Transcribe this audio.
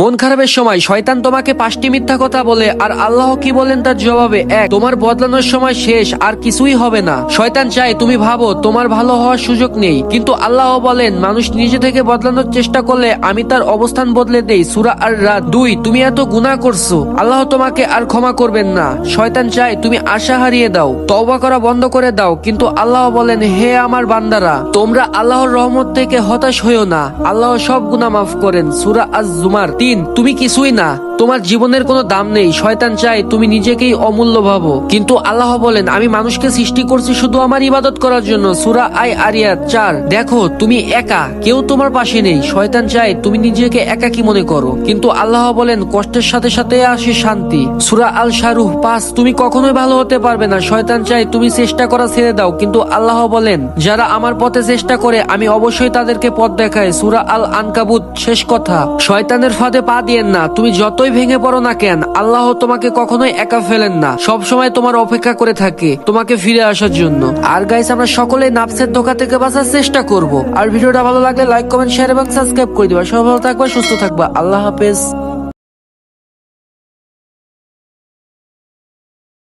মন খারাপের সময় শয়তান তোমাকে 5টি মিথ্যা কথা বলে, আর আল্লাহ কি বলেন তার জবাবে? এক, তোমার বদলানোর সময় শেষ, আর কিছুই হবে না। শয়তান চায় তুমি ভাবো তোমার ভালো হওয়ার সুযোগ নেই, কিন্তু আল্লাহ বলেন মানুষ নিজে থেকে বদলানোর চেষ্টা করলে আমি তার অবস্থান বদলে দেই। সূরা আর-রাদ 2, তুমি এত গুনাহ করছো, আল্লাহ তোমাকে আর ক্ষমা করবেন না। শয়তান চায় তুমি আশা হারিয়ে দাও, তওবা করা বন্ধ করে দাও, কিন্তু আল্লাহ বলেন হে আমার বান্দারা, তোমরা আল্লাহর রহমত থেকে হতাশ হইও না, আল্লাহ সব গুনাহ মাফ করেন। সূরা আজ-জুমার 3, তুমি কিছুই না, তোমার জীবনের কোনো দাম নেই। শয়তান চায় তুমি নিজেকেই অমূল্য ভাবো, কিন্তু আল্লাহ বলেন আমি মানুষকে সৃষ্টি করছি শুধু আমার ইবাদত করার জন্য। সূরা আই-আরিয়াত 4, দেখো তুমি একা, কেউ তোমার পাশে নেই। শয়তান চায় তুমি নিজেকে একাকী মনে করো, কিন্তু আল্লাহ বলেন কষ্টের সাথে সাথে আসে শান্তি। সূরা আল-শারুহ 5, তুমি কখনোই ভালো হতে পারবে না। শয়তান চায় তুমি চেষ্টা করা ছেড়ে দাও, কিন্তু আল্লাহ বলেন যারা আমার পথে চেষ্টা করে আমি অবশ্যই তাদেরকে পথ দেখাই। সূরা আল-আনকাবুত শেষ কথা, শয়তানের ফাঁদে পা দিয়েন না। তুমি যতই ভেঙে পড়ো না কেন, আল্লাহ তোমাকে কখনোই একা ফেলেন না, সব সময় তোমার অপেক্ষা করে থাকে তোমাকে ফিরে আসার জন্য। আর গাইস, আমরা সকলেই নাফসের ধোঁকা থেকে বাঁচার চেষ্টা করব। আর ভিডিওটা ভালো লাগলে লাইক, কমেন্ট, শেয়ার এবং সাবস্ক্রাইব করে দিবা। সবাই ভালো থাকবা, সুস্থ থাকবা। আল্লাহ হাফেজ।